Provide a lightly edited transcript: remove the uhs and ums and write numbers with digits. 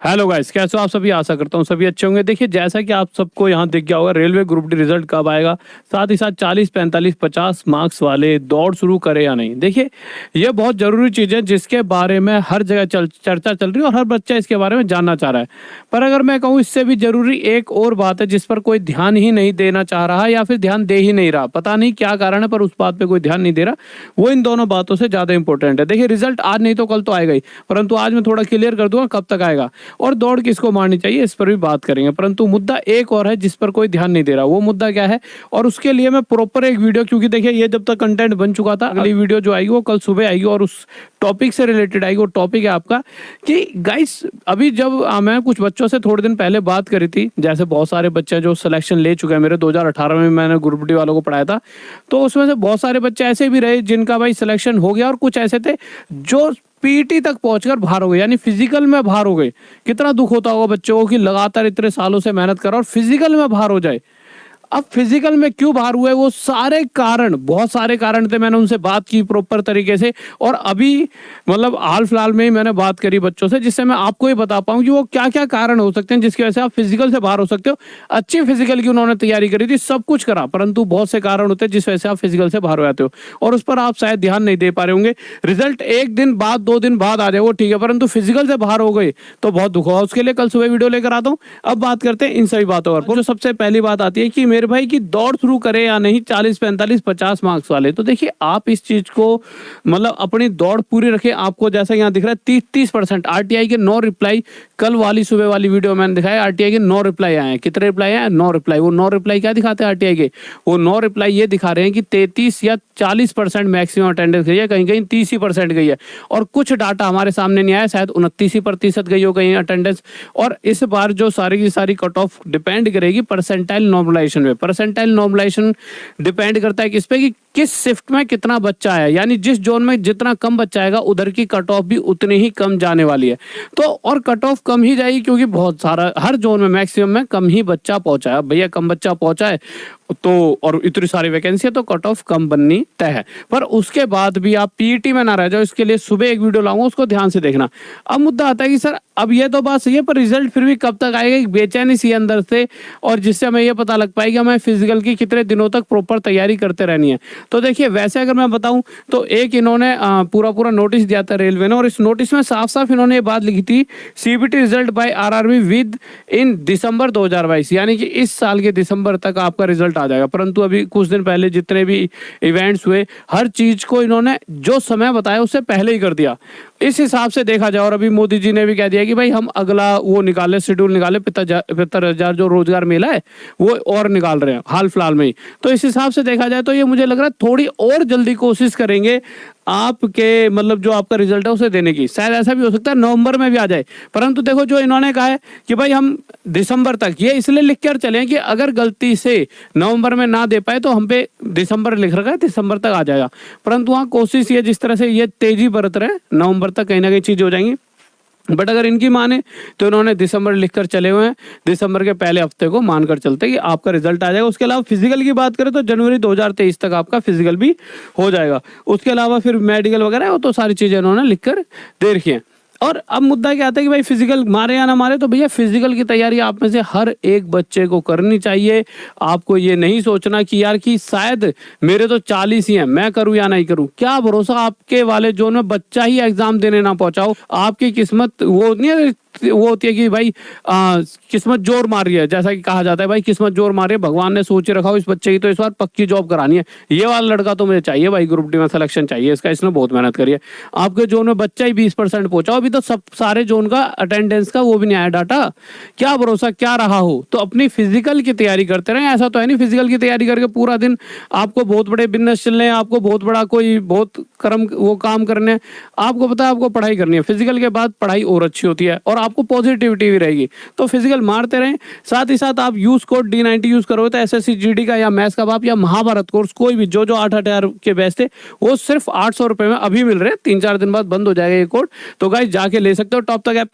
Hello guys, कैसे हो आप सभी। आशा करता हूँ सभी अच्छे होंगे। देखिए, जैसा कि आप सबको यहाँ दिख गया होगा, रेलवे ग्रुप डी रिजल्ट कब आएगा, साथ ही साथ 40, 45, 50 मार्क्स वाले दौड़ शुरू करे या नहीं। देखिए, ये बहुत ज़रूरी चीज़ है जिसके बारे में हर जगह चर्चा चल रही है और हर बच्चा इसके बारे में जानना चाह रहा है। पर अगर मैं कहूँ, इससे भी ज़रूरी एक और बात है जिस पर कोई ध्यान ही नहीं देना चाह रहा या फिर ध्यान दे ही नहीं रहा। पता नहीं क्या कारण है, पर उस बात पर कोई ध्यान नहीं दे रहा। वो इन दोनों बातों से ज़्यादा इंपॉर्टेंट है। देखिए, रिजल्ट आज नहीं तो कल तो आएगा ही, परंतु आज मैं थोड़ा क्लियर कर दूंगा कब तक आएगा और दौड़ किसको मारनी चाहिए, इस पर भी बात करेंगे। परंतु मुद्दा एक और है जिस पर कोई ध्यान नहीं दे रहा। वो मुद्दा क्या है, और उसके लिए मैं प्रॉपर एक वीडियो, क्योंकि देखिए ये जब तक कंटेंट बन चुका था, अगली वीडियो जो आएगी वो कल सुबह आएगी और उस टॉपिक से रिलेटेड आएगी। वो टॉपिक है आपका कि गाइस, अभी जब मैं कुछ बच्चों से थोड़े दिन पहले बात करी थी, जैसे बहुत सारे बच्चे जो सिलेक्शन ले चुके हैं, मेरे 2018 में मैंने ग्रुप डी वालों को पढ़ाया था, तो उसमें से बहुत सारे बच्चे ऐसे भी रहे जिनका भाई सिलेक्शन हो गया और कुछ ऐसे थे जो पीटी तक पहुंचकर बाहर हो गए, यानी फिजिकल में बाहर हो गए। कितना दुख होता होगा बच्चों को कि लगातार इतने सालों से मेहनत करा और फिजिकल में बाहर हो जाए। अब फिजिकल में क्यों बाहर हुए, वो सारे कारण, बहुत सारे कारण थे। मैंने उनसे बात की प्रॉपर तरीके से और अभी मतलब हाल फिलहाल में ही मैंने बात करी बच्चों से, जिससे मैं आपको ही बता पाऊँ कि वो क्या क्या कारण हो सकते हैं जिसकी वजह से आप फिजिकल से बाहर हो सकते हो। अच्छी फिजिकल की उन्होंने तैयारी करी थी, सब कुछ करा, परंतु बहुत से कारण होते हैं जिस वजह से आप फिजिकल से बाहर हो जाते हो और उस पर आप शायद ध्यान नहीं दे पा रहे होंगे। रिजल्ट एक दिन बाद, 2 दिन बाद आ जाए वो ठीक है, परंतु फिजिकल से बाहर हो गए तो बहुत दुख होगा। उसके लिए कल सुबह वीडियो लेकर आता हूँ। अब बात करते हैं इन सभी बातों पर। जो सबसे पहली बात आती है कि मेरे भाई की दौड़ शुरू करे या नहीं 40, 45, 50 मार्क्स वाले, तो देखिए आप इस चीज को मतलब अपनी दौड़ पूरी रखें। आपको जैसा यहाँ दिख रहा है 30% आरटीआई के 9 रिप्लाई, कल वाली सुबह वाली वीडियो मैंने दिखाया, आरटीआई के 9 रिप्लाई आए हैं। कितने रिप्लाई आए? 9 रिप्लाई। वो 9 रिप्लाई क्या दिखाते हैं आरटीआई के? वो 9 रिप्लाई ये दिखा रहे हैं कि 33 या 40% मैक्सिमम अटेंडेंस गई है, कहीं कहीं 30% गई है और कुछ डाटा हमारे सामने नहीं आया, शायद 29% गई हो कहीं अटेंडेंस। और इस बार जो सारी की सारी कट ऑफ डिपेंड करेगी परसेंटाइल नॉर्मलाइजेशन पे। परसेंटाइल नॉर्मलाइजेशन डिपेंड करता है किस पे, कि किस शिफ्ट में कितना बच्चा है, यानी जिस जोन में जितना कम बच्चा आएगा उधर की कट ऑफ भी उतनी ही कम जाने वाली है। तो और कट ऑफ कम ही जाएगी क्योंकि बहुत सारा हर जोन में मैक्सिमम में कम ही बच्चा पहुंचा है। भैया कम बच्चा पहुंचा है तो और इतनी सारी वैकेंसी है तो कट ऑफ कम बननी तय है। पर उसके बाद भी आप पीईटी में ना रह जाओ, इसके लिए सुबह एक वीडियो लाऊंगा, उसको ध्यान से देखना। अब मुद्दा आता है कि सर अब ये तो बात सही है, पर रिजल्ट फिर भी कब तक आएगा, बेचैनी सी अंदर से, और जिससे हमें ये पता लग पाएगा हमें फिजिकल की कितने दिनों तक प्रॉपर तैयारी करते रहनी है। तो देखिए, वैसे अगर मैं बताऊं तो एक इन्होंने पूरा नोटिस दिया था रेलवे ने, और इस नोटिस में साफ साफ इन्होंने ये बात लिखी थी, CBT result by RRB within December 2022, यानी कि इस साल के दिसंबर तक आपका रिजल्ट आ जाएगा। परंतु अभी कुछ दिन पहले जितने भी इवेंट्स हुए, हर चीज को इन्होंने जो समय बताया उससे पहले ही कर दिया। इस हिसाब से देखा जाए, और अभी मोदी जी ने भी कह दिया कि भाई हम अगला वो निकाले, शेड्यूल निकाले, 75,000 जो रोजगार मेला है वो और निकाल रहे हैं हाल फिलहाल में ही। तो इस हिसाब से देखा जाए तो ये मुझे लग रहा है थोड़ी और जल्दी कोशिश करेंगे आपके मतलब जो आपका रिजल्ट है उसे देने की। शायद ऐसा भी हो सकता है नवंबर में भी आ जाए, परंतु देखो जो इन्होंने कहा है कि भाई हम दिसंबर तक, ये इसलिए लिख कर चले कि अगर गलती से नवंबर में ना दे पाए तो हम पे दिसंबर लिख रखा है, दिसंबर तक आ जाएगा। परंतु वहाँ कोशिश ये, जिस तरह से ये तेजी बरत रहे, नवंबर तक कहीं ना कहीं चीज हो जाएंगी। बट अगर इनकी माने तो इन्होंने दिसंबर लिखकर चले हुए हैं, दिसंबर के पहले हफ्ते को मानकर चलते कि आपका रिजल्ट आ जाएगा। उसके अलावा फिजिकल की बात करें तो जनवरी 2023 तक आपका फिजिकल भी हो जाएगा। उसके अलावा फिर मेडिकल वगैरह वो तो सारी चीजें इन्होंने लिखकर दे रखी हैं। और अब मुद्दा क्या आता है कि भाई फिजिकल मारे या ना मारे, तो भैया फिजिकल की तैयारी आप में से हर एक बच्चे को करनी चाहिए। आपको ये नहीं सोचना कि यार कि शायद मेरे तो 40 ही हैं, मैं करूं या नहीं करूं। क्या भरोसा आपके वाले जोन में बच्चा ही एग्जाम देने ना पहुंचाओ, आपकी किस्मत वो नहीं है, वो होती है कि भाई किस्मत जोर मार रही है, जैसा कि कहा जाता है भाई किस्मत जोर मार रही है, भगवान ने सोच रखा हो इस बच्चे की तो इस बार पक्की जॉब करानी है, ये वाला लड़का तो मुझे चाहिए भाई, ग्रुप डी में सिलेक्शन चाहिए इसका, इसने बहुत मेहनत करी है। आपके जोन में बच्चा ही 20% पहुंचा, अभी तो सब सारे जोन का अटेंडेंस का वो भी नहीं आया डाटा, क्या भरोसा क्या रहा हो। तो अपनी फिजिकल की तैयारी करते रहे। ऐसा तो है नहीं फिजिकल की तैयारी करके पूरा दिन आपको बहुत बड़े बिजनेस चलने, आपको बहुत बड़ा कोई बहुत कर्म वो काम करने, आपको पता है आपको पढ़ाई करनी है। फिजिकल के बाद पढ़ाई और अच्छी होती है और आपको पॉजिटिविटी भी रहेगी। तो फिजिकल मारते रहें, साथ ही साथ आप यूज कोड D90 यूज करोगे तो एसएससी जीडी का या मैथ्स का बाप या महाभारत कोर्स कोई भी जो 8,000 के बैच थे वो सिर्फ 800 रुपए में अभी मिल रहे हैं। 3-4 दिन बाद बंद हो जाएगा ये कोड, तो गाइस जाके ले सकते हो। टॉप तक ऐप